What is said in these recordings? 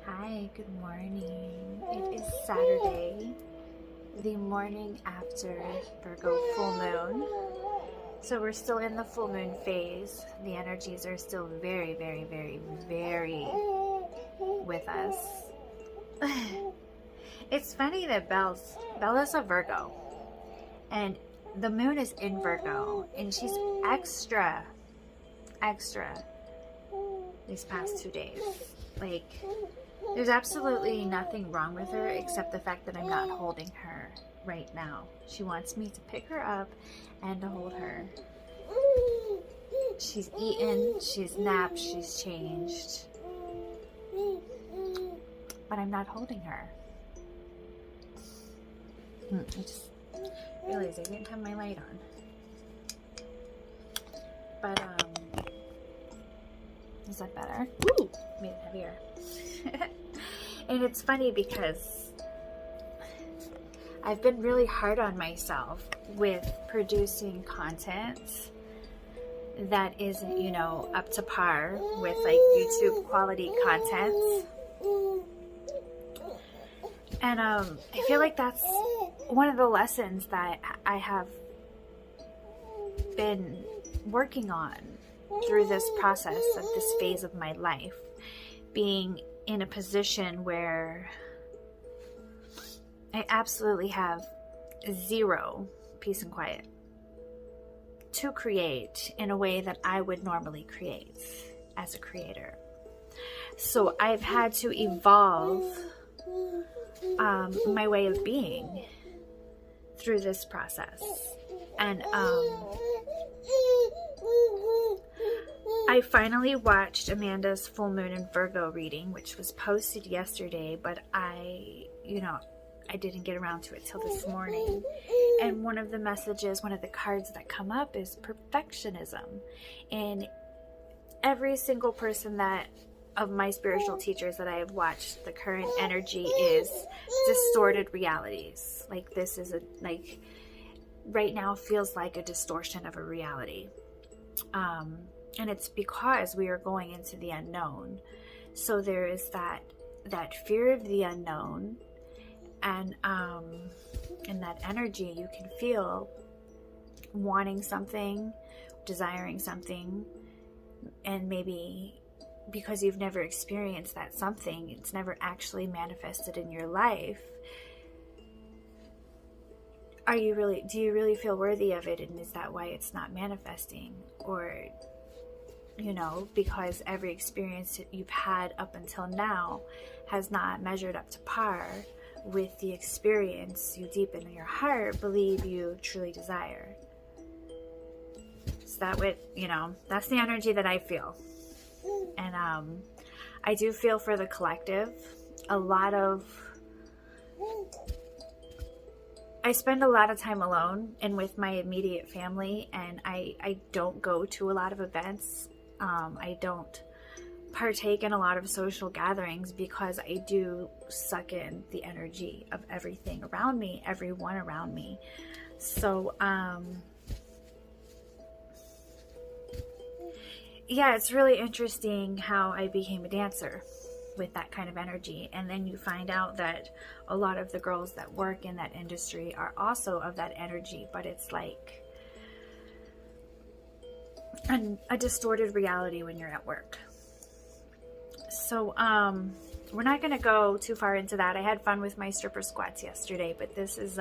Hi, good morning. It is Saturday, the morning after Virgo full moon. So we're still in the full moon phase. The energies are still very, very, very, very with us. It's funny that Bella's a Virgo, and the moon is in Virgo, and she's extra these past 2 days. Like, there's absolutely nothing wrong with her except the fact that I'm not holding her right now. She wants me to pick her up and to hold her. She's eaten, she's napped, she's changed. But I'm not holding her. I just realized I didn't have my light on. But, is that better? Ooh, made it heavier. And it's funny because I've been really hard on myself with producing content that isn't, you know, up to par with like YouTube quality content. And I feel like that's one of the lessons that I have been working on through this process of this phase of my life, being in a position where I absolutely have zero peace and quiet to create in a way that I would normally create as a creator. So I've had to evolve my way of being through this process. And I finally watched Amanda's full moon in Virgo reading, which was posted yesterday, but I didn't get around to it till this morning. And one of the messages, one of the cards that come up is perfectionism. And every single person of my spiritual teachers that I have watched, the current energy is distorted realities. Like, this is right now feels like a distortion of a reality. And it's because we are going into the unknown. So there is that fear of the unknown, and in that energy you can feel wanting something, desiring something, and maybe because you've never experienced that something, it's never actually manifested in your life. Do you really feel worthy of it, and is that why it's not manifesting? Or, because every experience that you've had up until now has not measured up to par with the experience you deep in your heart believe you truly desire. So that's the energy that I feel. And I do feel for the collective. I spend a lot of time alone and with my immediate family, and I don't go to a lot of events. I don't partake in a lot of social gatherings because I do suck in the energy of everything around me, everyone around me. So, yeah, it's really interesting how I became a dancer with that kind of energy. And then you find out that a lot of the girls that work in that industry are also of that energy, but it's like a distorted reality when you're at work. So we're not going to go too far into that. I had fun with my stripper squats yesterday, but this is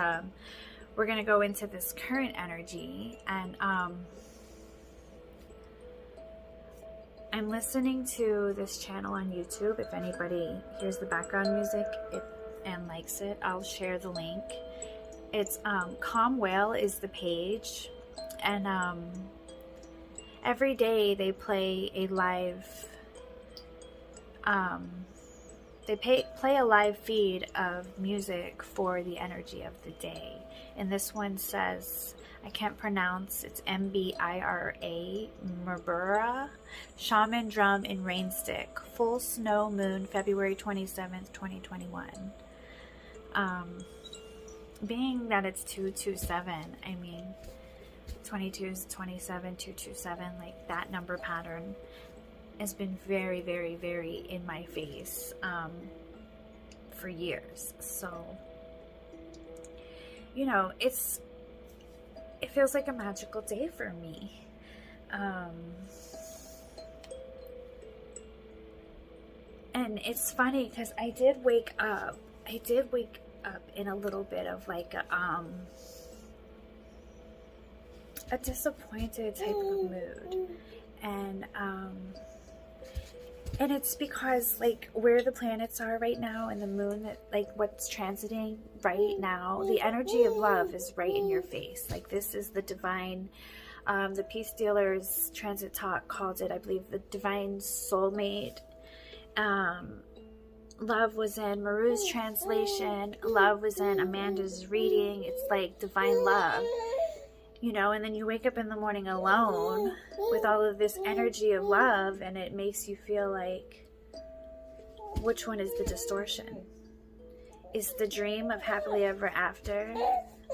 we're going to go into this current energy. And I'm listening to this channel on YouTube. If anybody hears the background music and likes it, I'll share the link. It's Calm Whale is the page, and every day they play a live play a live feed of music for the energy of the day. And this one says, I can't pronounce, it's Mbira, Merbura, Shaman Drum and Rain Stick, Full Snow Moon, February 27th, 2021. Being that it's 227, I mean, 22 is 27, 227, like that number pattern. has been very, very, very in my face for years. So, you know, it feels like a magical day for me. And it's funny because I did wake up in a little bit of like a disappointed type of mood. And it's because like where the planets are right now and the moon, that like what's transiting right now, the energy of love is right in your face. Like this is the divine, the Peace Dealers Transit Talk called it, I believe, the divine soulmate. Love was in Meru's translation. Love was in Amanda's reading. It's like divine love. You know, and then you wake up in the morning alone with all of this energy of love, and it makes you feel like, which one is the distortion? Is the dream of happily ever after,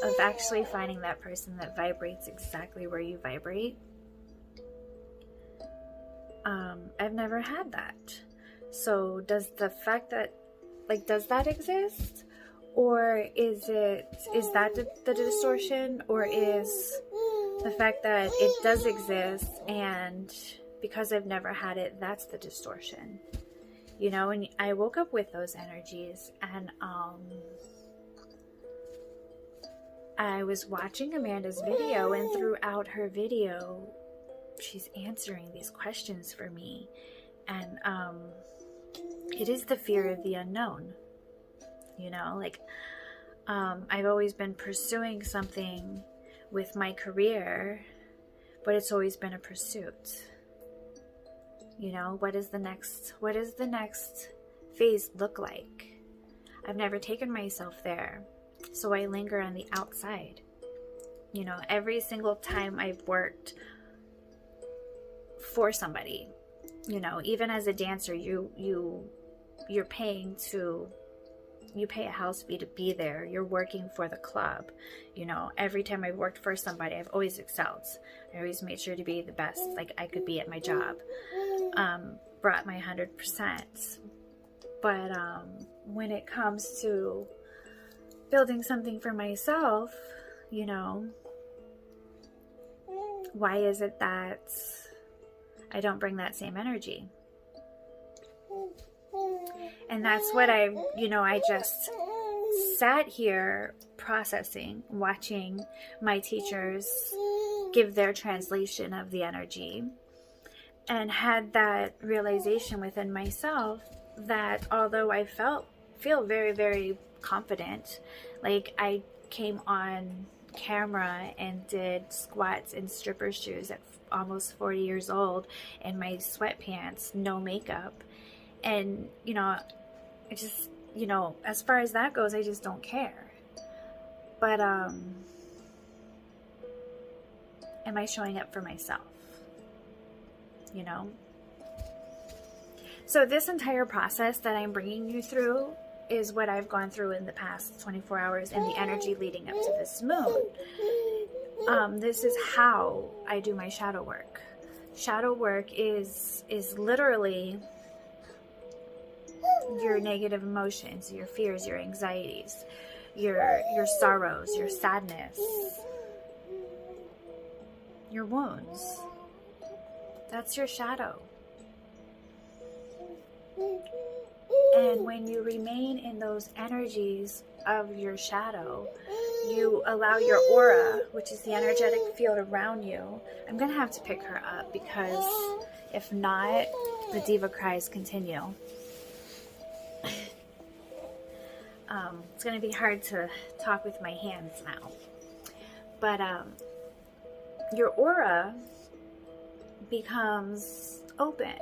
of actually finding that person that vibrates exactly where you vibrate? I've never had that. So does the fact that, like, does that exist? Or is that the distortion? Or is the fact that it does exist, and because I've never had it, that's the distortion? You know, and I woke up with those energies, and I was watching Amanda's video, and throughout her video, she's answering these questions for me. And it is the fear of the unknown. You know, like, I've always been pursuing something with my career, but it's always been a pursuit. You know, what does the next phase look like? I've never taken myself there, so I linger on the outside. You know, every single time I've worked for somebody, you know, even as a dancer, you're paying to, you pay a house fee to be there. You're working for the club. You know, every time I've worked for somebody, I've always excelled. I always made sure to be the best like I could be at my job. Brought my 100%. But when it comes to building something for myself, you know, why is it that I don't bring that same energy? And that's what I just sat here processing, watching my teachers give their translation of the energy, and had that realization within myself that although I feel very, very confident, like I came on camera and did squats in stripper shoes at almost 40 years old in my sweatpants, no makeup. And, you know, I just, you know, as far as that goes, I just don't care. But, am I showing up for myself? You know? So this entire process that I'm bringing you through is what I've gone through in the past 24 hours and the energy leading up to this moon. This is how I do my shadow work. Shadow work is literally your negative emotions, your fears, your anxieties, your sorrows, your sadness, your wounds. That's your shadow. And when you remain in those energies of your shadow, you allow your aura, which is the energetic field around you. I'm going to have to pick her up because if not, the diva cries continue. It's going to be hard to talk with my hands now. But your aura becomes open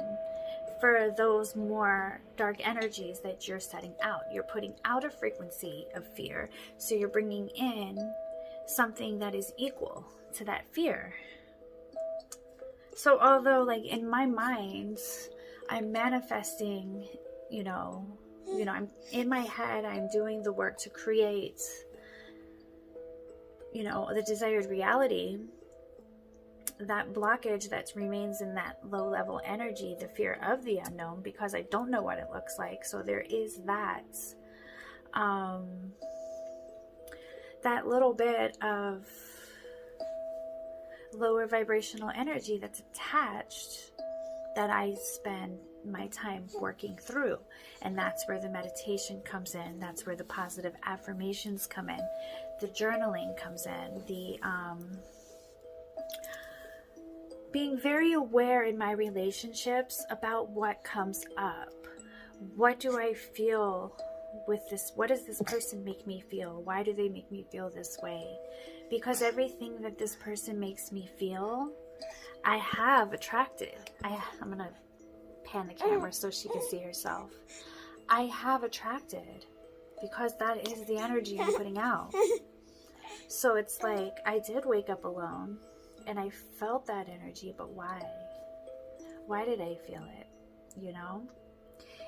for those more dark energies that you're setting out. You're putting out a frequency of fear, so you're bringing in something that is equal to that fear. So although, like, in my mind, I'm manifesting, you know, I'm in my head, I'm doing the work to create, you know, the desired reality. that blockage that remains in that low level energy, the fear of the unknown, because I don't know what it looks like. So there is that, that little bit of lower vibrational energy that's attached, that I spend my time working through. And that's where the meditation comes in. That's where the positive affirmations come in. The journaling comes in. The being very aware in my relationships about what comes up. What do I feel with this? What does this person make me feel? Why do they make me feel this way? Because everything that this person makes me feel, I have attracted. I'm going to pan the camera so she can see herself. I have attracted, because that is the energy I'm putting out. So it's like, I did wake up alone and I felt that energy, but why? Why did I feel it? You know?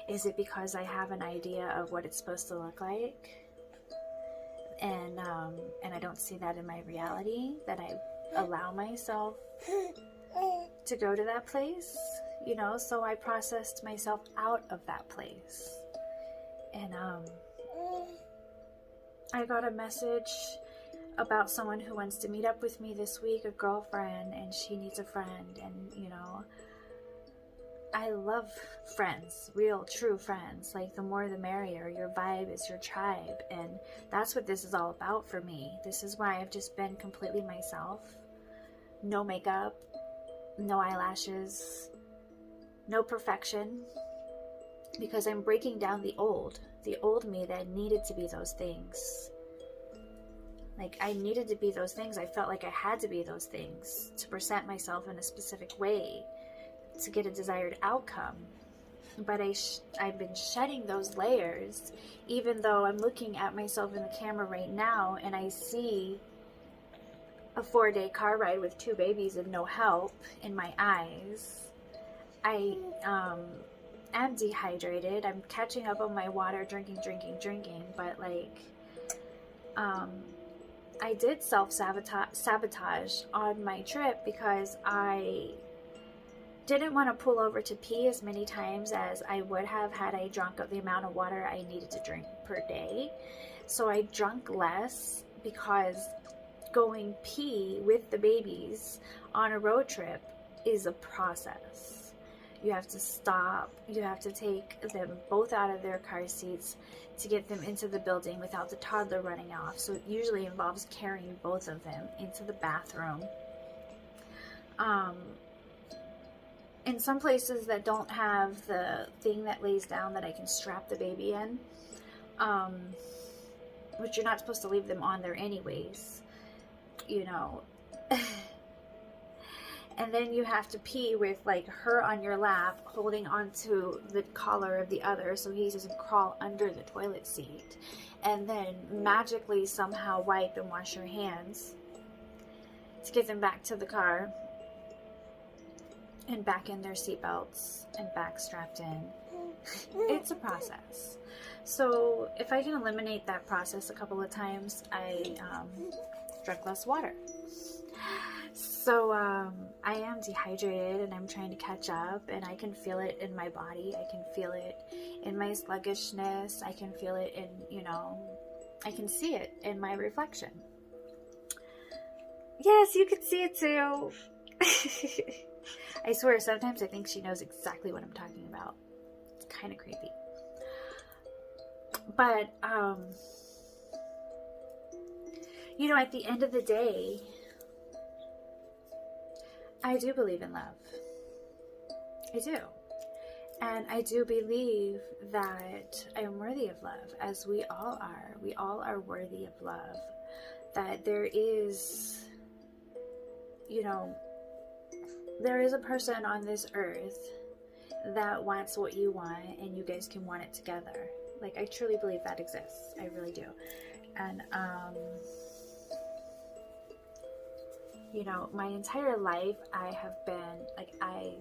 Is it because I have an idea of what it's supposed to look like? And I don't see that in my reality, that I allow myself to go to that place, you know? So I processed myself out of that place. And I got a message about someone who wants to meet up with me this week, a girlfriend, and she needs a friend. And, you know, I love friends, real, true friends. Like, the more the merrier. Your vibe is your tribe. And that's what this is all about for me. This is why I've just been completely myself. No makeup, no eyelashes, no perfection. Because I'm breaking down the old me that needed to be those things. Like, I needed to be those things. I felt like I had to be those things to present myself in a specific way to get a desired outcome. But I've been shedding those layers, even though I'm looking at myself in the camera right now and I see a 4-day car ride with 2 babies and no help in my eyes. I am dehydrated. I'm catching up on my water, drinking, but like, I did self-sabotage on my trip because I didn't want to pull over to pee as many times as I would have had I drunk the amount of water I needed to drink per day. So I drank less, because going pee with the babies on a road trip is a process. You have to stop. You have to take them both out of their car seats to get them into the building without the toddler running off. So it usually involves carrying both of them into the bathroom. In some places that don't have the thing that lays down that I can strap the baby in, which you're not supposed to leave them on there anyways, you know. And then you have to pee with like her on your lap, holding onto the collar of the other so he doesn't crawl under the toilet seat. And then magically somehow wipe and wash your hands to get them back to the car and back in their seatbelts and back strapped in. It's a process. So if I can eliminate that process a couple of times, I drink less water. So I am dehydrated and I'm trying to catch up, and I can feel it in my body. I can feel it in my sluggishness. I can feel it in, you know, I can see it in my reflection. Yes, you can see it too. I swear, sometimes I think she knows exactly what I'm talking about. It's kind of creepy. But, you know, at the end of the day, I do believe in love. I do. And I do believe that I am worthy of love, as we all are. We all are worthy of love. That there is, you know, there is a person on this earth that wants what you want, and you guys can want it together. Like, I truly believe that exists. I really do. And, you know, my entire life I have been, like, I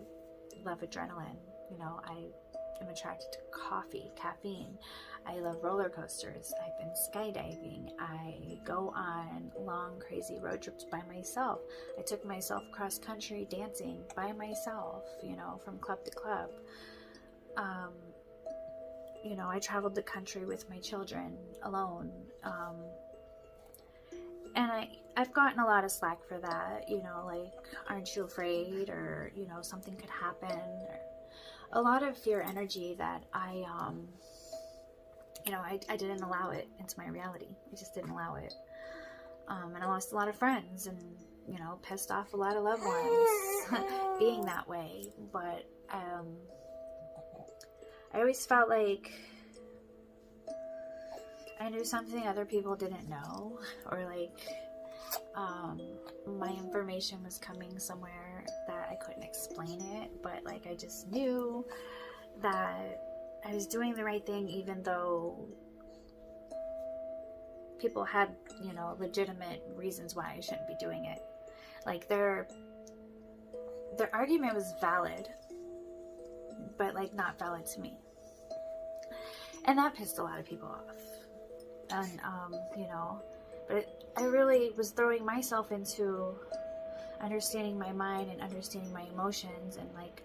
love adrenaline. You know, I I'm attracted to coffee, caffeine. I love roller coasters. I've been skydiving. I go on long, crazy road trips by myself. I took myself cross country dancing by myself, you know, from club to club. You know, I traveled the country with my children alone. And I've gotten a lot of slack for that, you know, like, aren't you afraid? Or, you know, something could happen. Or a lot of fear energy that you know, I didn't allow it into my reality. I just didn't allow it. And I lost a lot of friends and, you know, pissed off a lot of loved ones being that way. But I always felt like I knew something other people didn't know, or like my information was coming somewhere that I couldn't explain it, but like I just knew that I was doing the right thing, even though people had, you know, legitimate reasons why I shouldn't be doing it. Like their argument was valid, but like not valid to me. And that pissed a lot of people off. And, you know, but I really was throwing myself into understanding my mind and understanding my emotions. And like,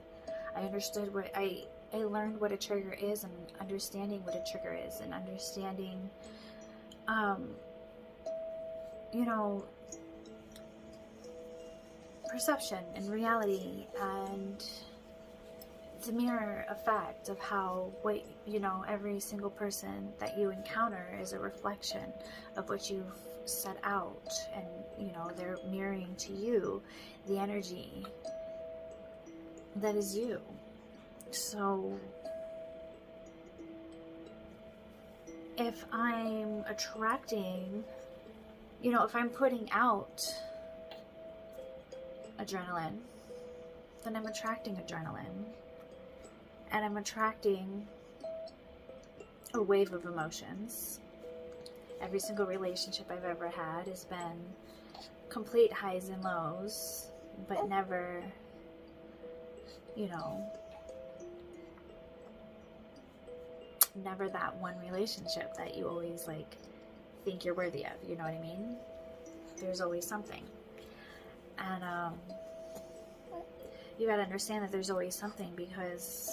I understood what I learned what a trigger is, and understanding what a trigger is, and understanding, you know, perception and reality, and the mirror effect of how, what, you know, every single person that you encounter is a reflection of what you've set out, and, you know, they're mirroring to you the energy that is you. So if I'm attracting, you know, if I'm putting out adrenaline, then I'm attracting adrenaline. And I'm attracting a wave of emotions. Every single relationship I've ever had has been complete highs and lows, but never, you know, never that one relationship that you always like think you're worthy of, you know what I mean? There's always something. And you gotta understand that there's always something, because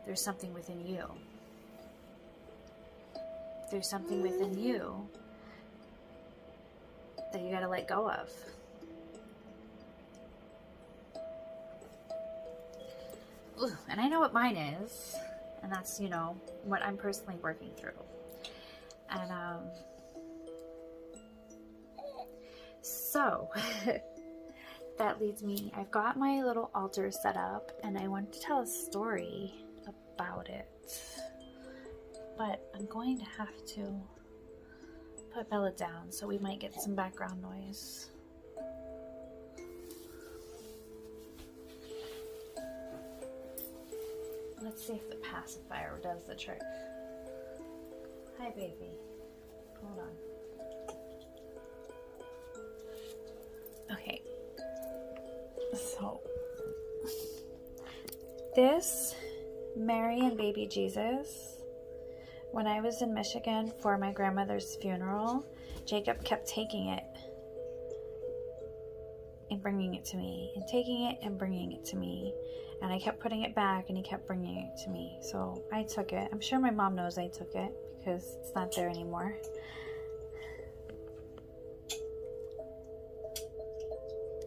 there's something within you. There's something within you that you gotta let go of. Ooh, and I know what mine is, and that's, you know, what I'm personally working through. And so that leads me, I've got my little altar set up, and I want to tell a story about it, but I'm going to have to put Bella down, so we might get some background noise. Let's see if the pacifier does the trick. Hi, baby. Hold on. Okay. So, this Mary and baby Jesus, when I was in Michigan for my grandmother's funeral, Jacob kept taking it and bringing it to me, and taking it and bringing it to me, and I kept putting it back, and he kept bringing it to me. So I took it. I'm sure my mom knows I took it, because it's not there anymore.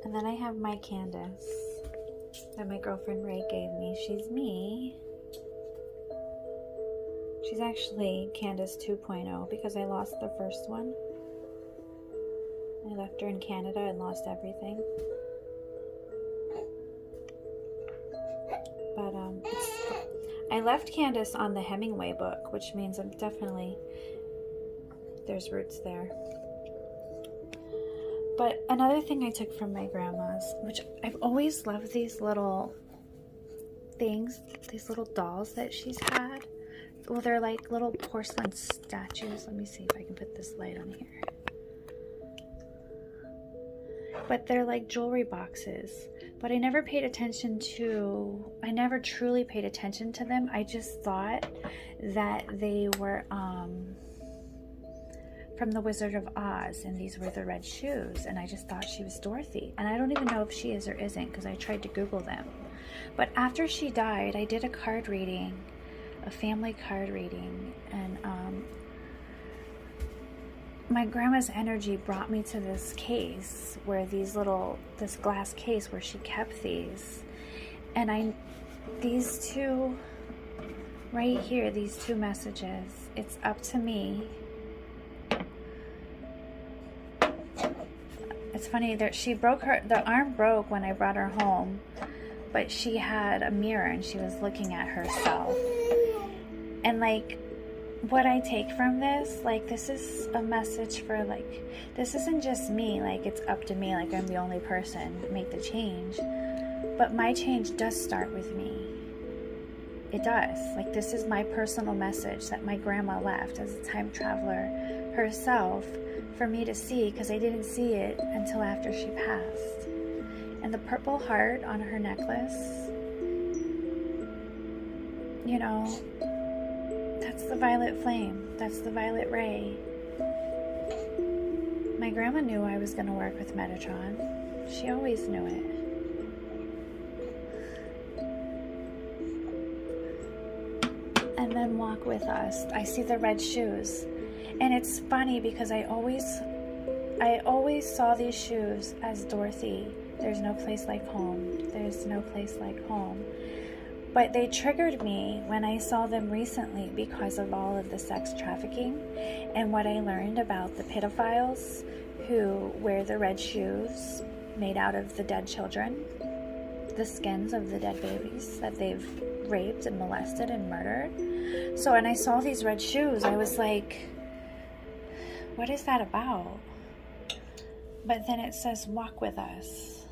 And then I have my Candace that my girlfriend Ray gave me. She's me. She's actually Candace 2.0, because I lost the first one. I left her in Canada and lost everything. But I left Candace on the Hemingway book, which means I'm definitely, there's roots there. But another thing I took from my grandma's, which I've always loved, these little things, these little dolls that she's had. Well, they're like little porcelain statues. Let me see if I can put this light on here. But they're like jewelry boxes. but I never paid attention to, I never truly paid attention to them. I just thought that they were from the Wizard of Oz, and these were the red shoes, and I just thought she was Dorothy. And I don't even know if she is or isn't, because I tried to Google them. But after she died, I did a card reading, a family card reading, and my grandma's energy brought me to this case where this glass case where she kept these. And these two right here, these two messages, it's up to me. It's funny that the arm broke when I brought her home, but she had a mirror and she was looking at herself. And like, what I take from this, like, this is a message for, like, this isn't just me, like, it's up to me, like, I'm the only person to make the change. But my change does start with me. It does. Like, this is my personal message that my grandma left as a time traveler herself for me to see, because I didn't see it until after she passed. And the purple heart on her necklace, you know, that's the violet flame. That's the violet ray. My grandma knew I was going to work with Metatron. She always knew it. And then walk with us. I see the red shoes. And it's funny because I always saw these shoes as Dorothy. There's no place like home. There's no place like home. But they triggered me when I saw them recently because of all of the sex trafficking and what I learned about the pedophiles who wear the red shoes made out of the dead children, the skins of the dead babies that they've raped and molested and murdered. So when I saw these red shoes, I was like, what is that about? But then it says, walk with us.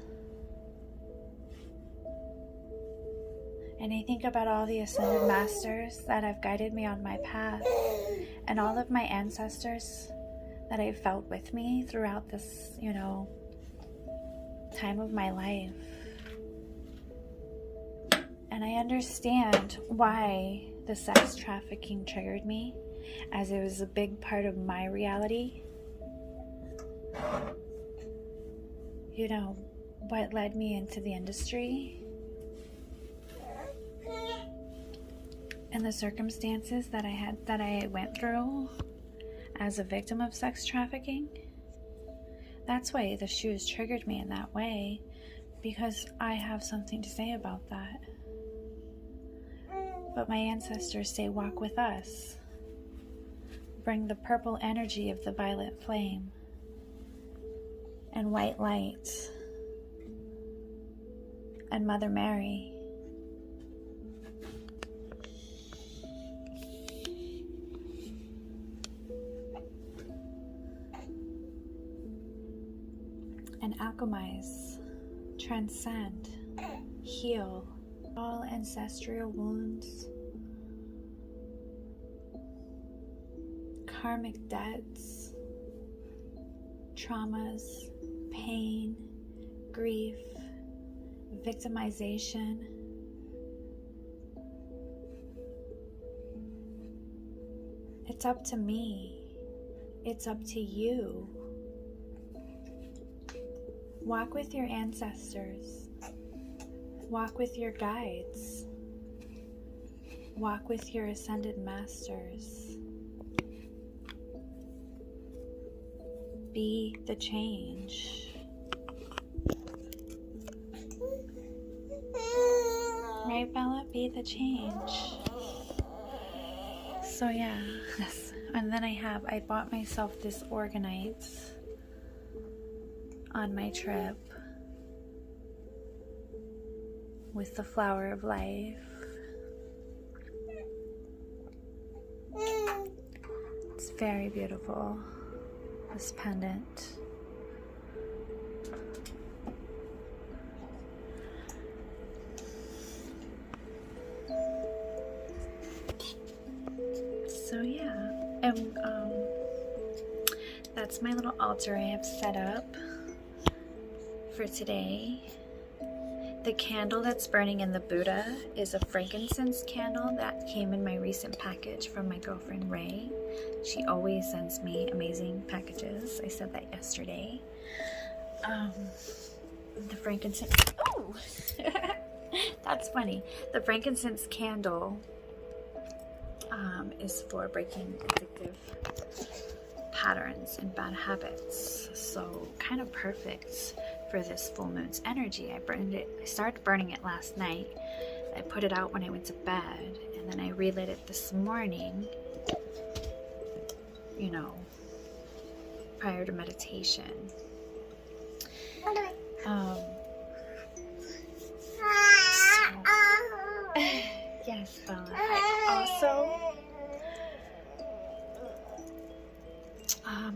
And I think about all the ascended masters that have guided me on my path, and all of my ancestors that I felt with me throughout this, you know, time of my life. And I understand why the sex trafficking triggered me, as it was a big part of my reality. You know, what led me into the industry and the circumstances that I went through as a victim of sex trafficking. That's why the shoes triggered me in that way, because I have something to say about that. But my ancestors say, walk with us. Bring the purple energy of the violet flame and white light and Mother Mary. And alchemize, transcend, heal all ancestral wounds, karmic debts, traumas, pain, grief, victimization. It's up to me. It's up to you. Walk with your ancestors. Walk with your guides. Walk with your ascended masters. Be the change. Right, Bella? Be the change. So yeah, and then I bought myself this organite on my trip with the flower of life. It's very beautiful, this pendant. So yeah, and that's my little altar I have set up for today. The candle that's burning in the Buddha is a frankincense candle that came in my recent package from my girlfriend Ray. She always sends me amazing packages. I said that yesterday. The frankincense, oh, that's funny. The frankincense candle is for breaking addictive patterns and bad habits. So kind of perfect for this full moon's energy. I started burning it last night. I put it out when I went to bed, and then I relit it this morning, you know, prior to meditation. Yes, Bella.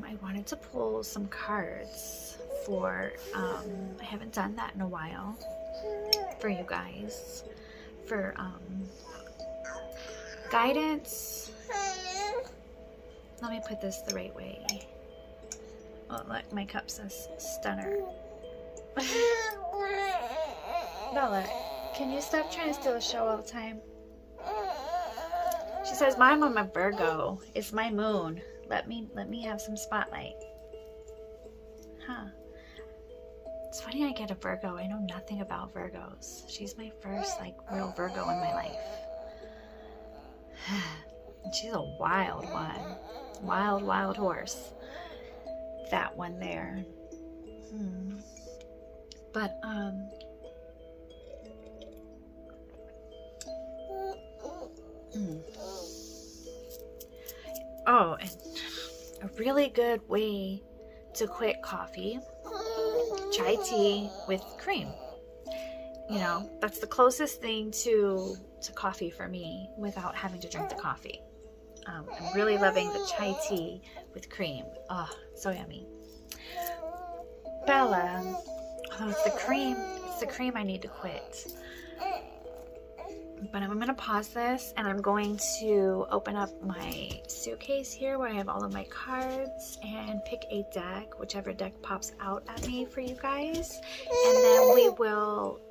I wanted to pull some cards for, I haven't done that in a while, for you guys, for, guidance. Let me put this the right way. Oh, look, my cup says stunner. Bella, can you stop trying to steal the show all the time? She says, Mom, I'm a Virgo. It's my moon. Let me have some spotlight. Huh. It's funny I get a Virgo. I know nothing about Virgos. She's my first, like, real Virgo in my life. And she's a wild one. Wild, wild horse. That one there. But, oh, and a really good way to quit coffee, chai tea with cream. You know, that's the closest thing to coffee for me without having to drink the coffee. I'm really loving the chai tea with cream. Oh, so yummy. Bella, oh, it's the cream I need to quit. But I'm going to pause this, and I'm going to open up my suitcase here where I have all of my cards and pick a deck, whichever deck pops out at me for you guys. And then we will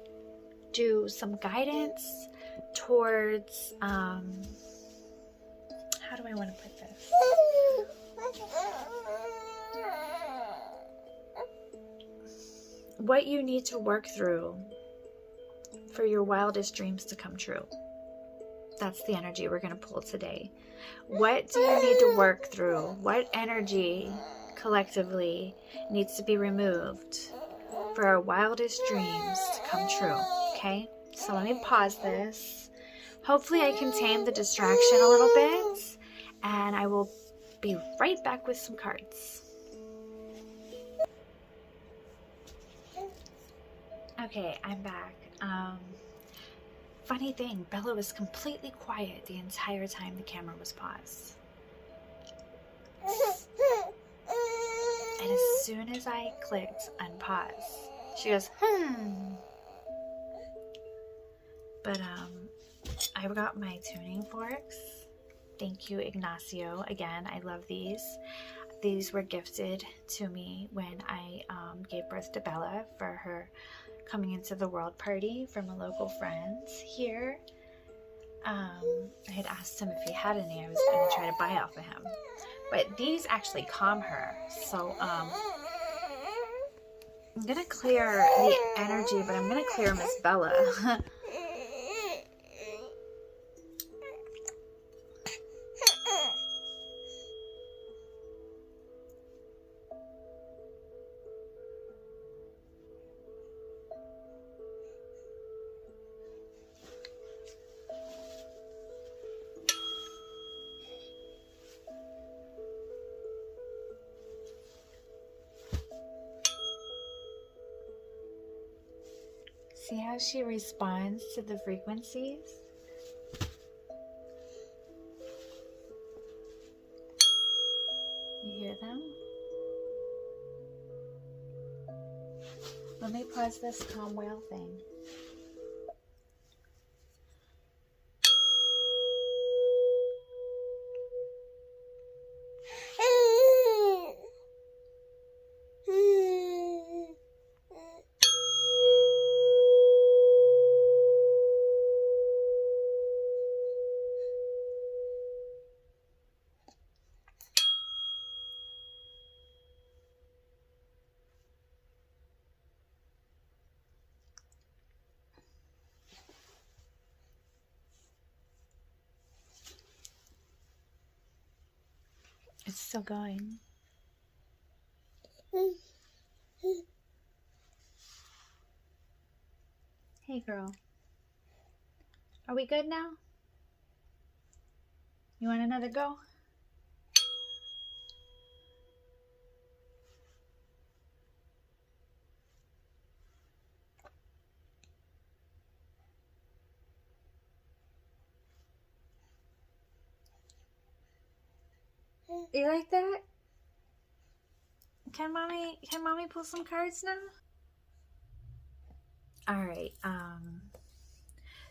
do some guidance towards, how do I want to put this? What you need to work through for your wildest dreams to come true. That's the energy we're going to pull today. What do you need to work through? What energy collectively needs to be removed for our wildest dreams to come true? Okay, so let me pause this. Hopefully I can tame the distraction a little bit, and I will be right back with some cards. Okay, I'm back. Funny thing, Bella was completely quiet the entire time the camera was paused. And as soon as I clicked unpause, she goes, But, I got my tuning forks. Thank you, Ignacio. Again, I love these. These were gifted to me when I gave birth to Bella for her coming into the world party from a local friend here. I had asked him if he had any. I was going to try to buy off of him. But these actually calm her. So I'm going to clear the energy, but I'm going to clear Miss Bella. See how she responds to the frequencies? You hear them? Let me pause this calm whale thing. It's still going. Hey girl. Are we good now? You want another go? You like that? Can mommy pull some cards now? Alright,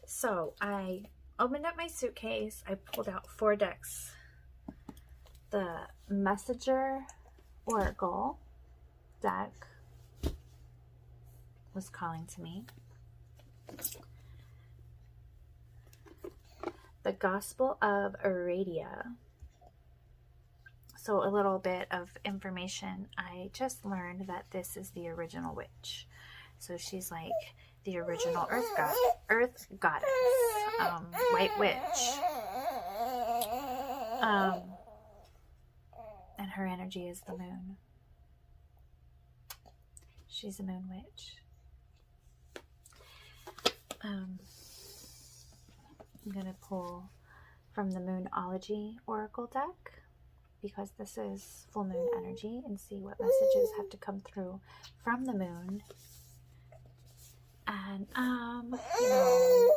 so I opened up my suitcase, I pulled out 4 decks. The Messenger Oracle deck was calling to me. The Gospel of Aradia. So a little bit of information. I just learned that this is the original witch. So she's like the original earth goddess, white witch. And her energy is the moon. She's a moon witch. I'm going to pull from the Moonology Oracle deck, because this is full moon energy, and see what messages have to come through from the moon. And, you know,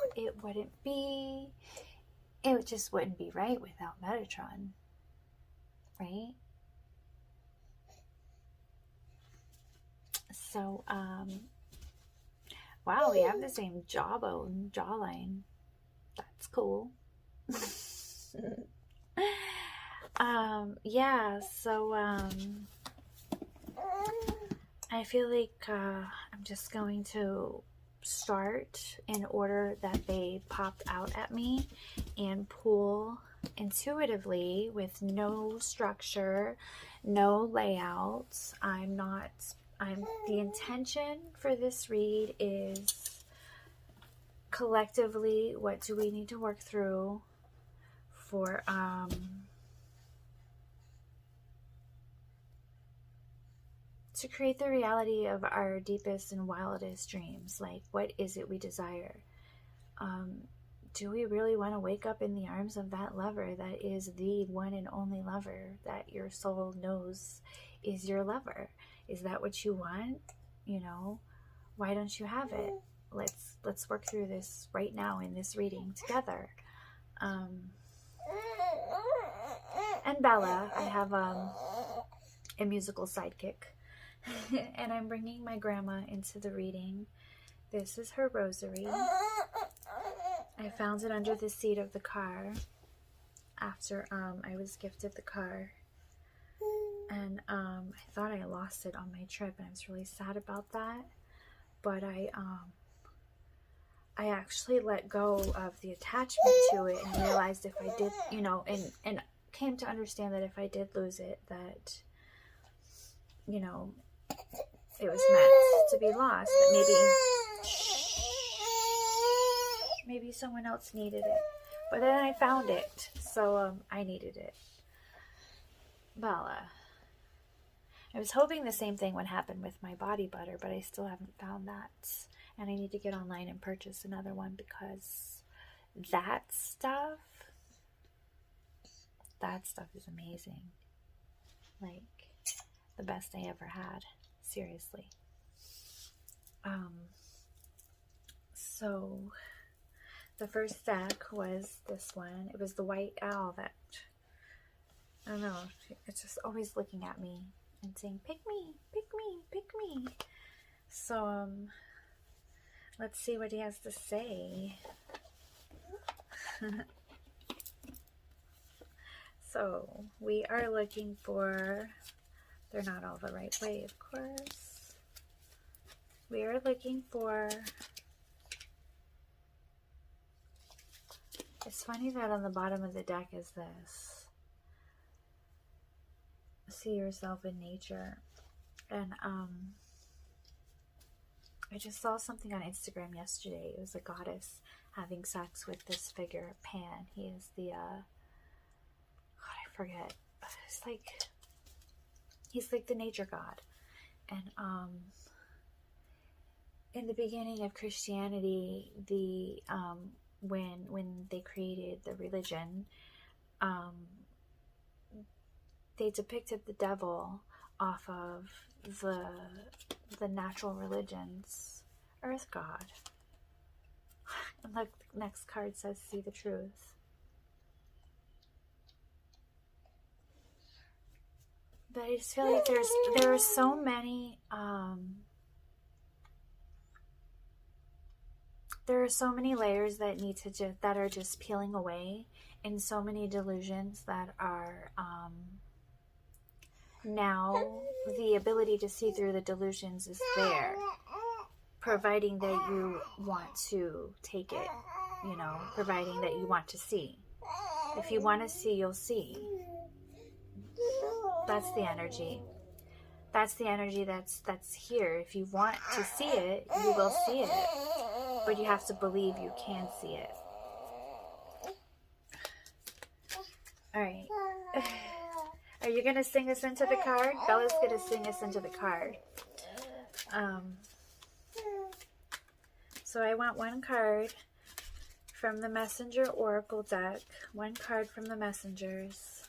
it just wouldn't be right without Metatron, right? So, wow, we have the same jawline. That's cool. Yeah, so, I feel like, I'm just going to start in order that they popped out at me and pull intuitively with no structure, no layouts. The intention for this read is collectively, what do we need to work through for, to create the reality of our deepest and wildest dreams. Like, what is it we desire? Do we really want to wake up in the arms of that lover that is the one and only lover that your soul knows is your lover? Is that what you want? You know, why don't you have it? Let's work through this right now in this reading together. And Bella, I have a musical sidekick. And I'm bringing my grandma into the reading. This is her rosary. I found it under the seat of the car after I was gifted the car. And I thought I lost it on my trip, and I was really sad about that. But I actually let go of the attachment to it and realized if I did, you know, and came to understand that if I did lose it, that, you know, it was meant to be lost, that maybe someone else needed it. But then I found it, so I needed it. Bella. I was hoping the same thing would happen with my body butter, but I still haven't found that. And I need to get online and purchase another one, because that stuff is amazing. Like, the best I ever had. Seriously. So the first deck was this one. It was the white owl that, I don't know, it's just always looking at me and saying, pick me, pick me, pick me. So, let's see what he has to say. So, we are looking for, they're not all the right way, of course. We are looking for, it's funny that on the bottom of the deck is this. See yourself in nature. And I just saw something on Instagram yesterday. It was a goddess having sex with this figure, Pan. He is the, God, I forget it's like he's like the nature god. And in the beginning of Christianity, the when they created the religion, they depicted the devil off of the natural religion's earth god. And look, the next card says, see the truth. But I just feel like there are so many there are so many layers that need to that are just peeling away, and so many delusions that are now the ability to see through the delusions is there, providing that you want to take it, you know, providing that you want to see. If you want to see, you'll see. That's the energy. That's the energy that's here. If you want to see it, you will see it. But you have to believe you can see it. All right. Are you going to sing us into the card? Bella's going to sing us into the card. So I want one card from the Messenger Oracle deck. One card from the Messengers.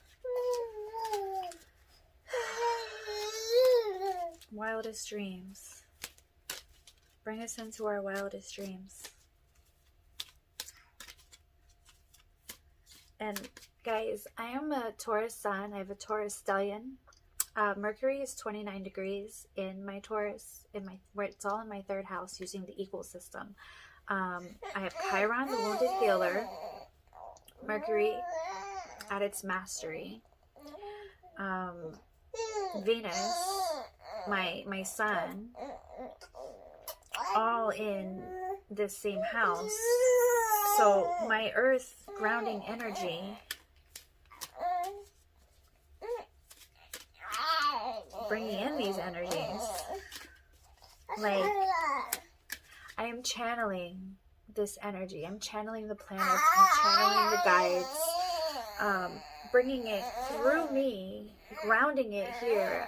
Wildest dreams. Bring us into our wildest dreams. And guys, I am a Taurus sun. I have a Taurus stellium. Mercury is 29 degrees in my Taurus, where it's all in my third house using the equal system. I have Chiron, the wounded healer. Mercury at its mastery. Venus, my sun, all in this same house. So my earth grounding energy bringing in these energies, like I am channeling this energy. I'm channeling the planets. I'm channeling the guides, bringing it through me, grounding it here,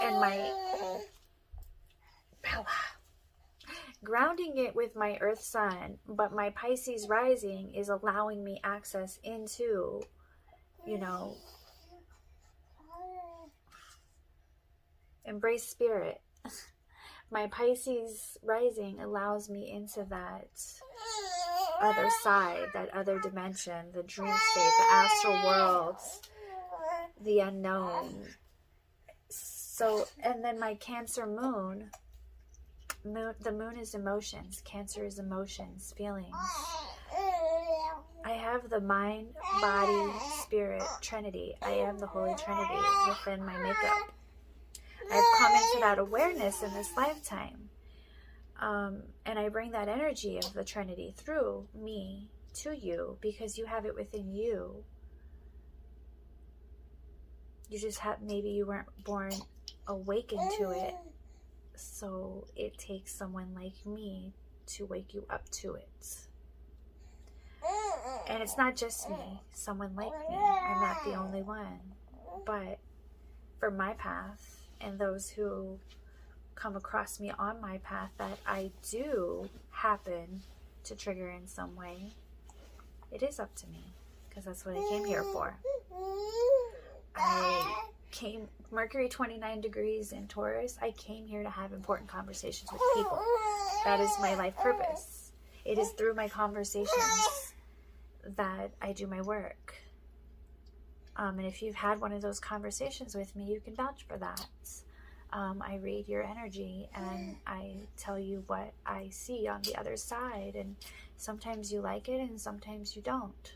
and grounding it with my earth sun. But my Pisces rising is allowing me access into, you know, embrace spirit. My Pisces rising allows me into that other side, that other dimension, the dream state, the astral worlds, the unknown. So, and then my Cancer moon, the moon is emotions. Cancer is emotions, feelings. I have the mind, body, spirit, Trinity. I am the Holy Trinity within my makeup. I've come into that awareness in this lifetime. And I bring that energy of the Trinity through me to you because you have it within you. You just have, maybe you weren't born awakened to it. So it takes someone like me to wake you up to it. And it's not just me, someone like me. I'm not the only one. But for my path, and those who come across me on my path that I do happen to trigger in some way, it is up to me, because that's what I came here for. Mercury 29 degrees in Taurus, I came here to have important conversations with people. That is my life purpose. It is through my conversations that I do my work. And if you've had one of those conversations with me, you can vouch for that. I read your energy and I tell you what I see on the other side. And sometimes you like it and sometimes you don't.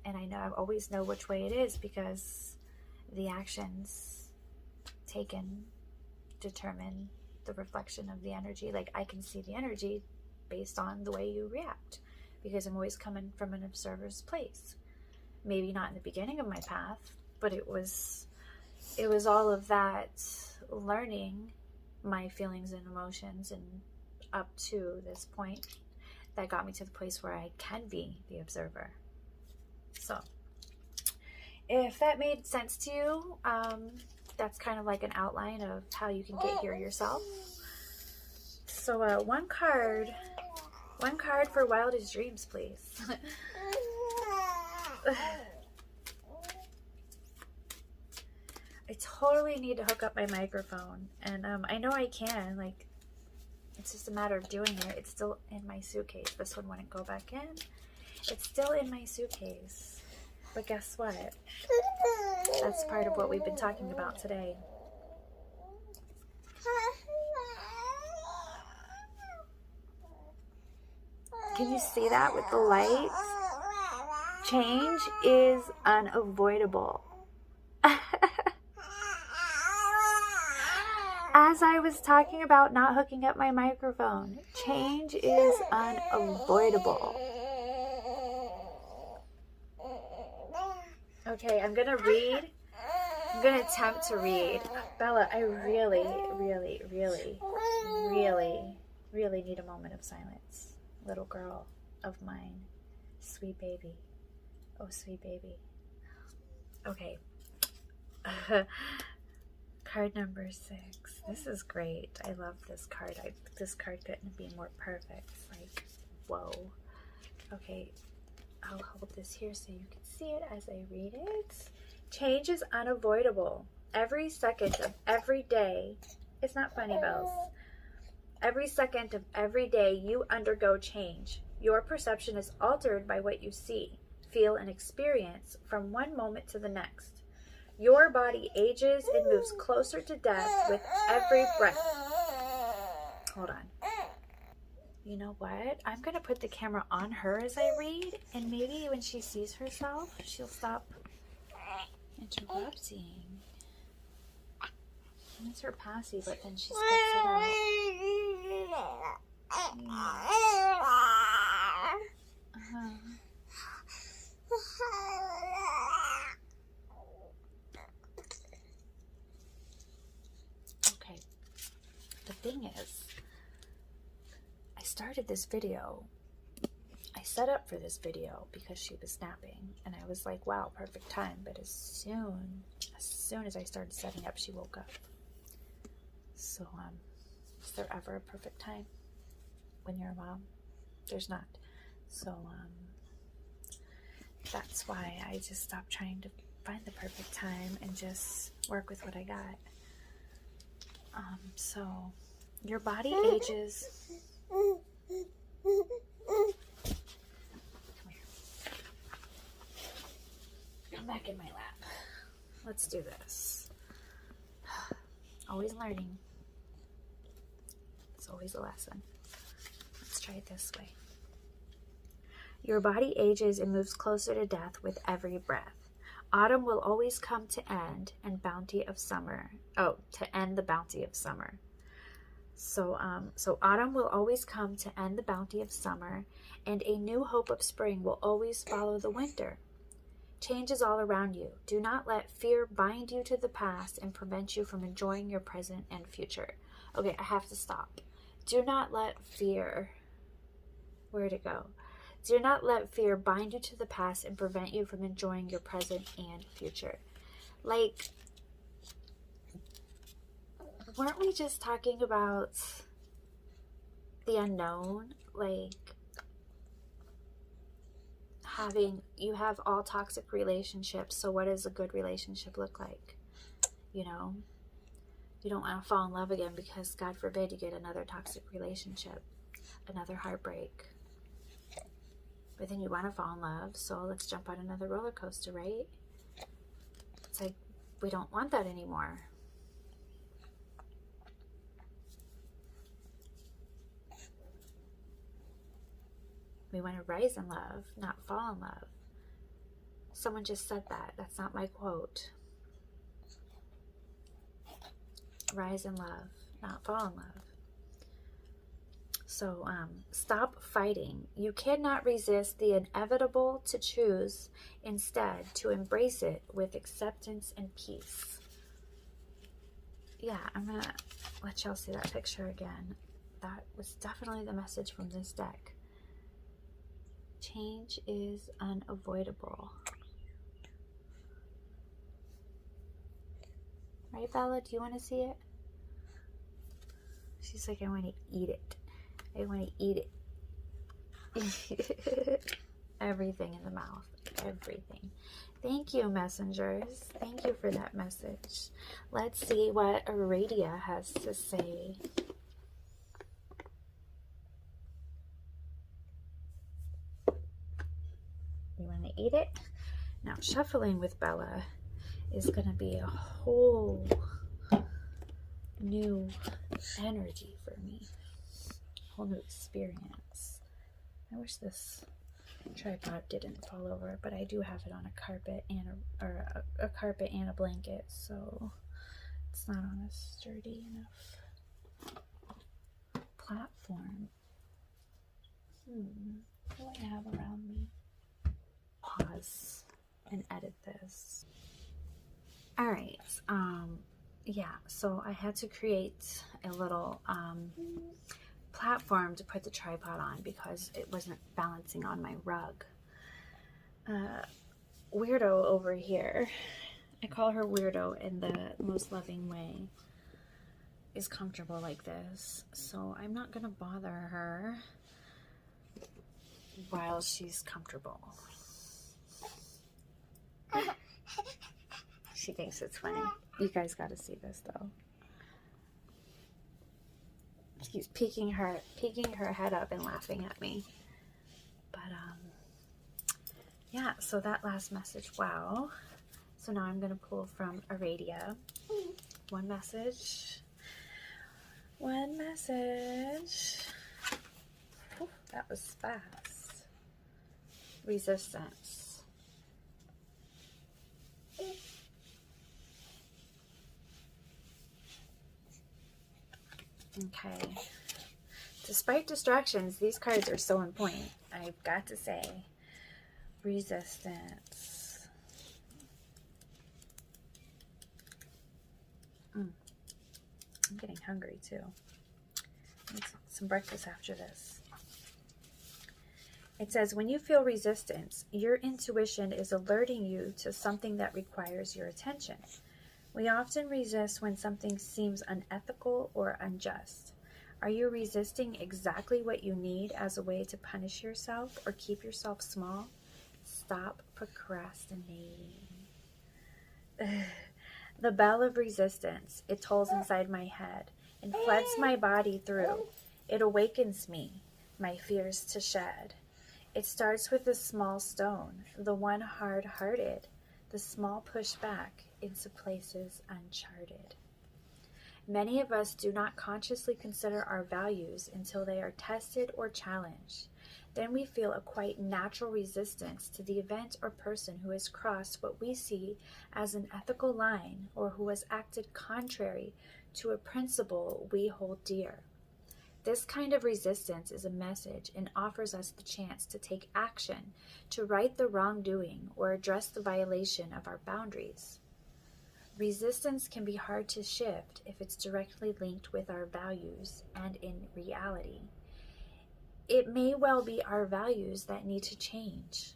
And I always know which way it is because the actions taken determine the reflection of the energy. Like I can see the energy based on the way you react, because I'm always coming from an observer's place. Maybe not in the beginning of my path, but it was all of that learning my feelings and emotions and up to this point that got me to the place where I can be the observer. So if that made sense to you, that's kind of like an outline of how you can get here yourself. So one card for Wildest Dreams, please. I totally need to hook up my microphone, and I know I can, like, it's just a matter of doing it. It's still in my suitcase. This one wouldn't go back in. It's still in my suitcase. But guess what? That's part of what we've been talking about today. Can you see that with the lights? Change is unavoidable. As I was talking about not hooking up my microphone, change is unavoidable. Okay, I'm gonna read. I'm gonna attempt to read. Bella, I really need a moment of silence. Little girl of mine. Sweet baby. Oh, sweet baby. Okay. Card number 6. This is great. I love this card. This card couldn't be more perfect. It's like, whoa. Okay, I'll hold this here so you can see it as I read it. Change is unavoidable. Every second of every day, it's not funny, Bells. Every second of every day you undergo change. Your perception is altered by what you see, feel, and experience from one moment to the next. Your body ages and moves closer to death with every breath. Hold on. You know what? I'm going to put the camera on her as I read, and maybe when she sees herself, she'll stop interrupting. It's her passy, but then she spits it out. Okay. The thing is, I started this video. I set up for this video because she was napping, and I was like, wow, perfect time. But as soon as I started setting up, she woke up. So, is there ever a perfect time when you're a mom? There's not. So, that's why I just stopped trying to find the perfect time and just work with what I got. So, your body ages. Come here. Come back in my lap. Let's do this. Always learning. It's always a lesson. Let's try it this way. Your body ages and moves closer to death with every breath. Autumn will always come to end and bounty of summer. Oh, to end the bounty of summer. So autumn will always come to end the bounty of summer, and a new hope of spring will always follow the winter. Change is all around you. Do not let fear bind you to the past and prevent you from enjoying your present and future. Okay, I have to stop. Do not let fear... Where'd it go? Do not let fear bind you to the past and prevent you from enjoying your present and future. Like, weren't we just talking about the unknown? Like, you have all toxic relationships, so what does a good relationship look like? You know, you don't want to fall in love again because, God forbid, you get another toxic relationship, another heartbreak. But then you want to fall in love, so let's jump on another roller coaster, right? It's like, we don't want that anymore. We want to rise in love, not fall in love. Someone just said that. That's not my quote. Rise in love, not fall in love. So, stop fighting. You cannot resist the inevitable to choose instead to embrace it with acceptance and peace. Yeah, I'm going to let y'all see that picture again. That was definitely the message from this deck. Change is unavoidable. Right, Bella? Do you want to see it? She's like, I want to eat it. I want to eat it. Everything in the mouth. Everything. Thank you, messengers. Thank you for that message. Let's see what Aradia has to say. You want to eat it? Now, shuffling with Bella is going to be a whole new energy for me. A whole new experience. I wish this tripod didn't fall over, but I do have it on a carpet and a carpet and a blanket, so it's not on a sturdy enough platform. What do I have around me? Pause and edit this. All right. Yeah, so I had to create a little platform to put the tripod on because it wasn't balancing on my rug. Weirdo over here, I call her Weirdo in the most loving way, is comfortable like this, so I'm not gonna bother her while she's comfortable. She thinks it's funny. You guys gotta see this though. She's peeking her head up and laughing at me. But yeah, so that last message, wow. So now I'm gonna pull from Aradia. One message. One message. Ooh, that was fast. Resistance. Okay. Despite distractions, these cards are so on point. I've got to say. Resistance. I'm getting hungry too. I need some breakfast after this. It says, when you feel resistance, your intuition is alerting you to something that requires your attention. We often resist when something seems unethical or unjust. Are you resisting exactly what you need as a way to punish yourself or keep yourself small? Stop procrastinating. The bell of resistance, it tolls inside my head and floods my body through. It awakens me, my fears to shed. It starts with the small stone, the one hard-hearted, the small pushback into places uncharted. Many of us do not consciously consider our values until they are tested or challenged. Then we feel a quite natural resistance to the event or person who has crossed what we see as an ethical line or who has acted contrary to a principle we hold dear. This kind of resistance is a message and offers us the chance to take action to right the wrongdoing or address the violation of our boundaries. Resistance can be hard to shift if it's directly linked with our values and in reality. It may well be our values that need to change.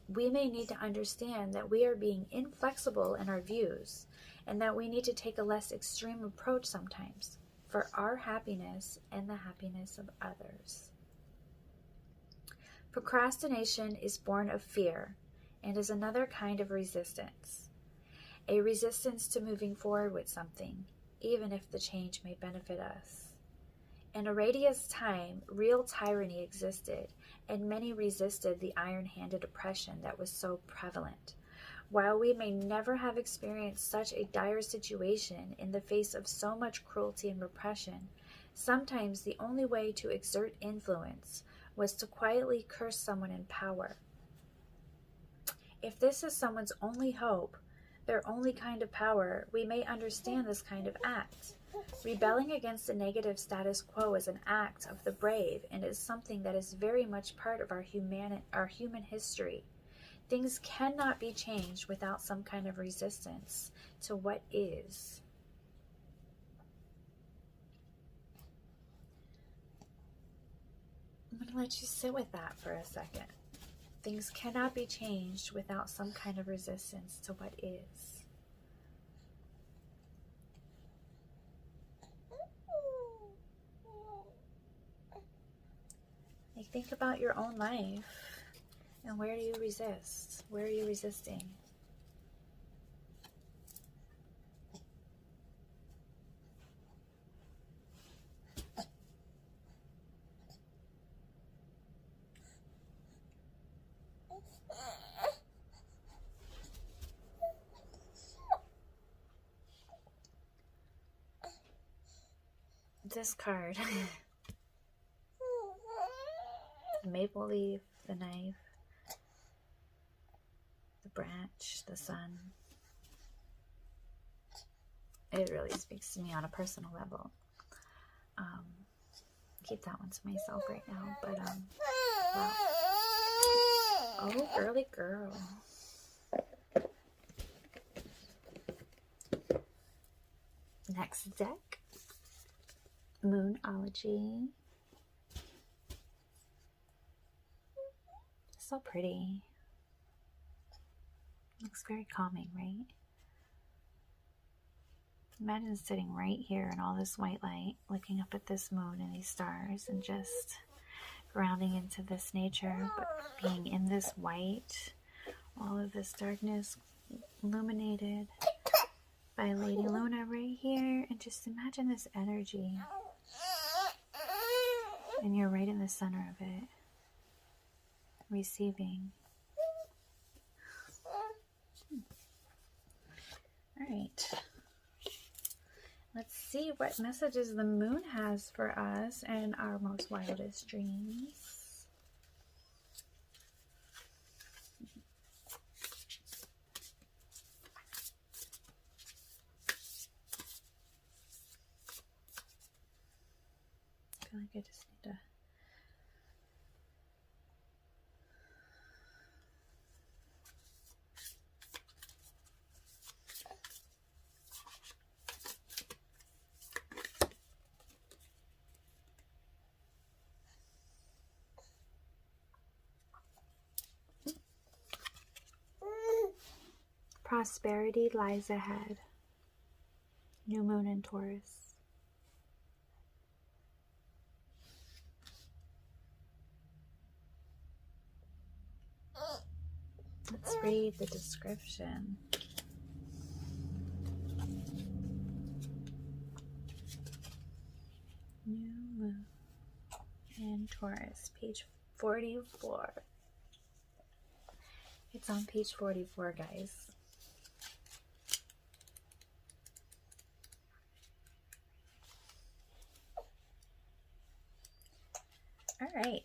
We may need to understand that we are being inflexible in our views and that we need to take a less extreme approach sometimes for our happiness and the happiness of others. Procrastination is born of fear and is another kind of resistance. A resistance to moving forward with something, even if the change may benefit us. In Aradia's time, real tyranny existed, and many resisted the iron-handed oppression that was so prevalent. While we may never have experienced such a dire situation in the face of so much cruelty and repression, sometimes the only way to exert influence was to quietly curse someone in power. If this is someone's only hope, their only kind of power, we may understand this kind of act. Rebelling against a negative status quo is an act of the brave and is something that is very much part of our human history. Things cannot be changed without some kind of resistance to what is. I'm going to let you sit with that for a second. Things cannot be changed without some kind of resistance to what is. Like, think about your own life. And where do you resist? Where are you resisting? This card. The maple leaf, the knife, the branch, the sun. It really speaks to me on a personal level. Keep that one to myself right now, but wow. Oh, girly girl. Next deck, Moonology. So pretty. Looks very calming, right? Imagine sitting right here in all this white light, looking up at this moon and these stars, and just grounding into this nature, but being in this white, all of this darkness illuminated by Lady Luna right here. And just imagine this energy, and you're right in the center of it, receiving. All right. Let's see what messages the moon has for us and our most wildest dreams. I feel like I just need to... Prosperity lies ahead. New moon in Taurus. Let's read the description. New moon in Taurus, page 44. It's on page 44, guys. All right.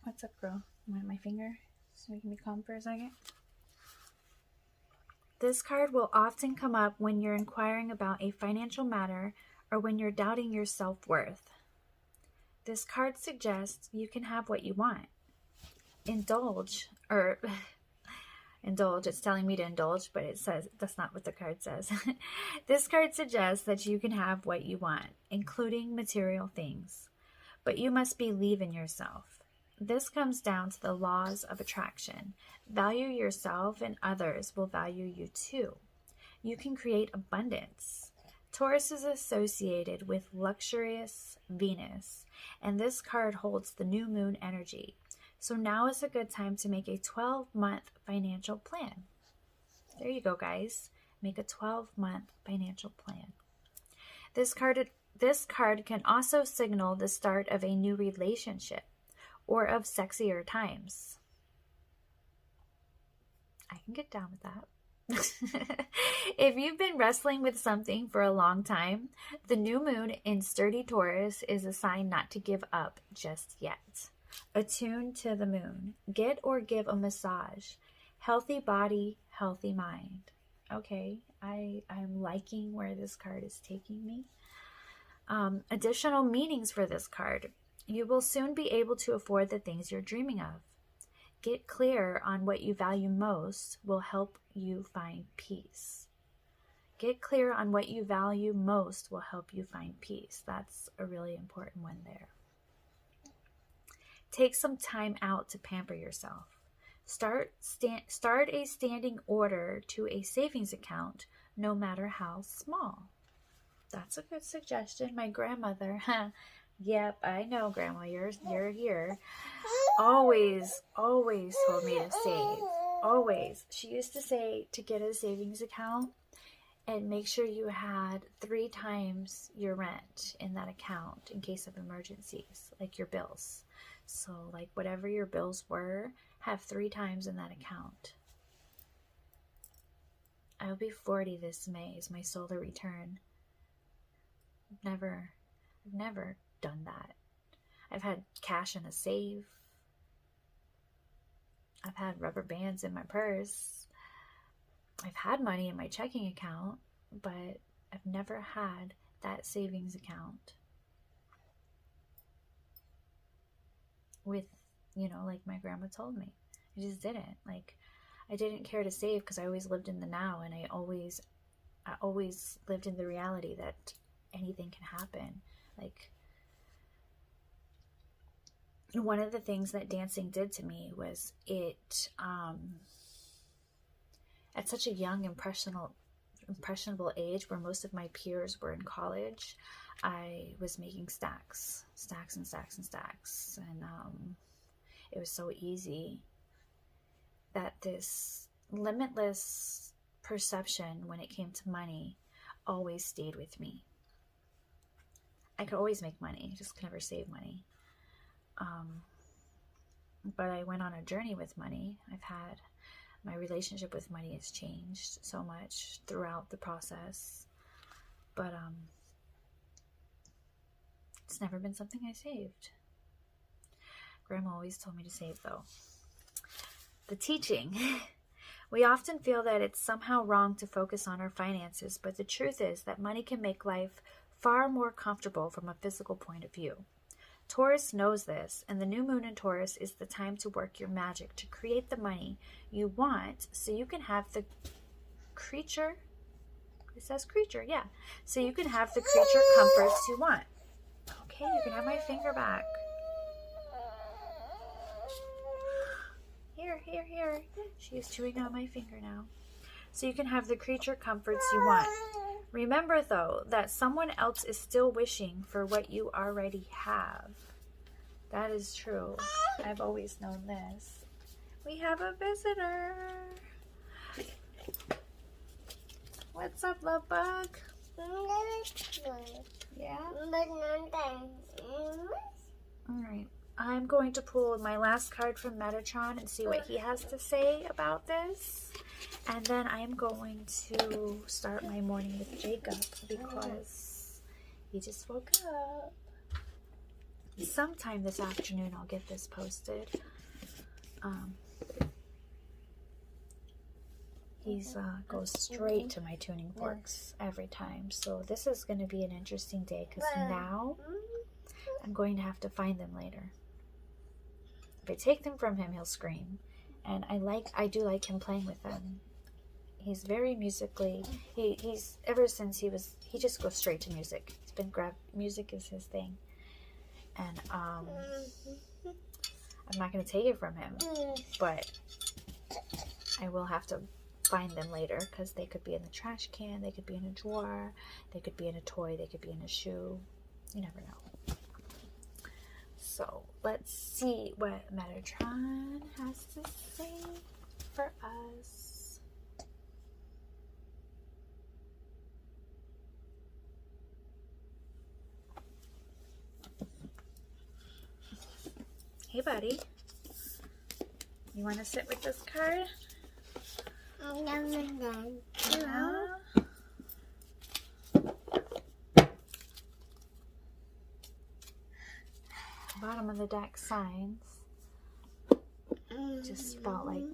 What's up, girl? You want my finger so we can be calm for a second? This card will often come up when you're inquiring about a financial matter or when you're doubting your self-worth. This card suggests you can have what you want. Indulge, it's telling me to indulge, but it says that's not what the card says. This card suggests that you can have what you want, including material things, but you must believe in yourself. This comes down to the laws of attraction. Value yourself and others will value you too. You can create abundance. Taurus is associated with luxurious Venus, and this card holds the new moon energy. So now is a good time to make a 12-month financial plan. There you go, guys. Make a 12-month financial plan. This card can also signal the start of a new relationship or of sexier times. I can get down with that. If you've been wrestling with something for a long time, the new moon in sturdy Taurus is a sign not to give up just yet. Attune to the moon. Get or give a massage. Healthy body, healthy mind. Okay, I'm liking where this card is taking me. Additional meanings for this card. You will soon be able to afford the things you're dreaming of. Get clear on what you value most will help you find peace. Get clear on what you value most will help you find peace. That's a really important one there. Take some time out to pamper yourself. Start a standing order to a savings account no matter how small. That's a good suggestion. My grandmother, yep, I know, Grandma, you're here. Always told me to save. Always. She used to say to get a savings account and make sure you had 3 times your rent in that account in case of emergencies, like your bills. So like whatever your bills were, have 3 times in that account. I'll be 40 this May is my solar return. I've never done that. I've had cash in a safe. I've had rubber bands in my purse. I've had money in my checking account, but I've never had that savings account with, like my grandma told me. I just didn't. Like, I didn't care to save because I always lived in the now, and I always lived in the reality that anything can happen. Like, one of the things that dancing did to me was it, at such a young, impressionable age where most of my peers were in college, I was making stacks. And it was so easy that this limitless perception when it came to money always stayed with me. I could always make money, just could never save money. But I went on a journey with money. My relationship with money has changed so much throughout the process. But it's never been something I saved. Grandma always told me to save, though. The teaching. We often feel that it's somehow wrong to focus on our finances, but the truth is that money can make life far more comfortable from a physical point of view. Taurus knows this, and the new moon in Taurus is the time to work your magic to create the money you want so you can have the creature, it says creature, yeah, so you can have the creature comforts you want. Okay, you can have my finger back. Here. She's chewing on my finger now. So you can have the creature comforts you want. Remember, though, that someone else is still wishing for what you already have. That is true. I've always known this. We have a visitor. What's up, love bug? Yeah? Alright. I'm going to pull my last card from Metatron and see what he has to say about this. And then I am going to start my morning with Jacob because he just woke up. Sometime this afternoon I'll get this posted. He's goes straight to my tuning forks every time. So this is going to be an interesting day because now I'm going to have to find them later. If I take them from him, he'll scream. And I do like him playing with them. He's very musically, he's ever since he just goes straight to music. He's been music is his thing. And I'm not going to take it from him, but I will have to find them later because they could be in the trash can, they could be in a drawer, they could be in a toy, they could be in a shoe. You never know. So let's see what Metatron has to say for us. Hey, buddy. You want to sit with this card? Yeah. Bottom of the deck signs. Just felt like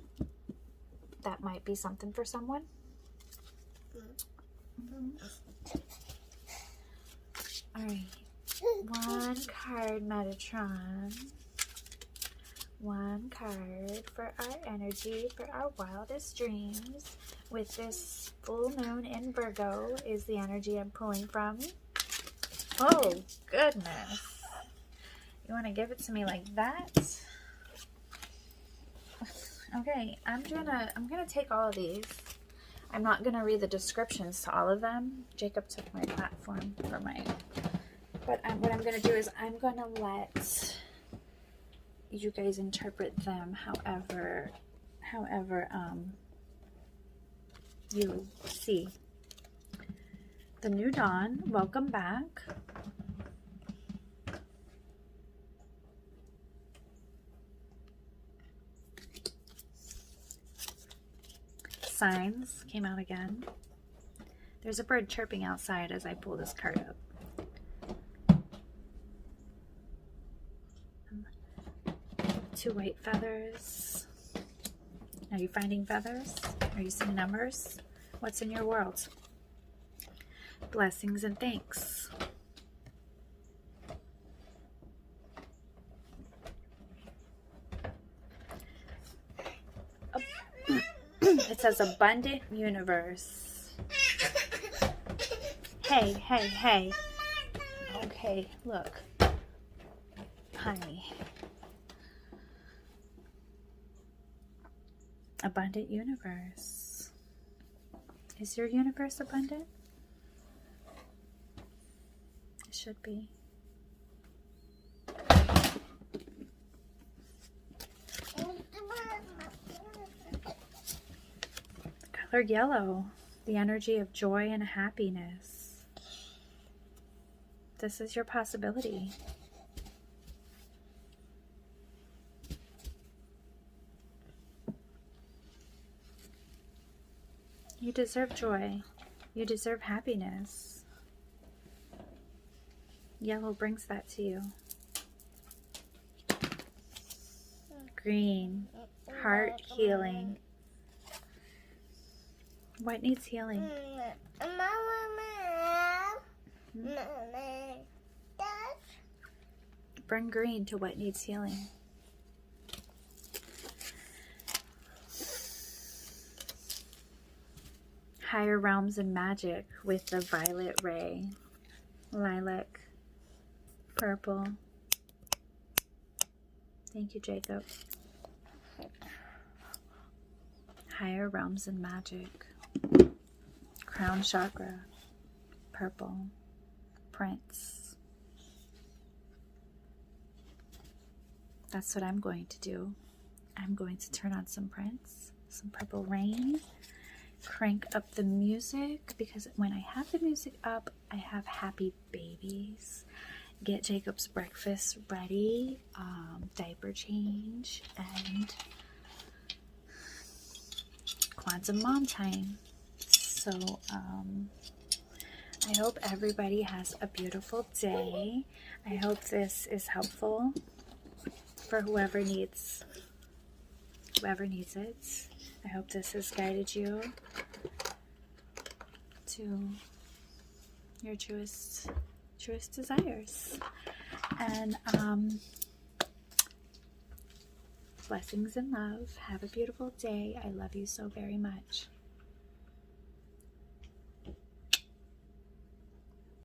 that might be something for someone. Alright. One card, Metatron. One card for our energy, for our wildest dreams. With this full moon in Virgo is the energy I'm pulling from. Oh, goodness. You want to give it to me like that? Okay, I'm gonna take all of these. I'm not going to read the descriptions to all of them. Jacob took my platform for my... But what I'm going to do is I'm going to let you guys interpret them however you see. The New Dawn, welcome back. Signs came out again. There's a bird chirping outside as I pull this card up. Two white feathers. Are you finding feathers? Are you seeing numbers? What's in your world? Blessings and thanks. It says abundant universe. Hey, hey, hey. Okay, look. Honey. Abundant universe. Is your universe abundant? It should be. Color yellow, the energy of joy and happiness. This is your possibility. You deserve joy. You deserve happiness. Yellow brings that to you. Green, heart healing. What needs healing? Bring green to what needs healing. Higher realms and magic with the violet ray, lilac, purple. Thank you, Jacob. Higher realms and magic. Crown chakra, purple, Prince. That's what I'm going to do. I'm going to turn on some Prince, some Purple Rain, crank up the music, because when I have the music up, I have happy babies. Get Jacob's breakfast ready, diaper change, and quantum mom time. So I hope everybody has a beautiful day. I hope this is helpful for whoever needs it. I hope this has guided you to your truest desires. And blessings and love. Have a beautiful day. I love you so very much.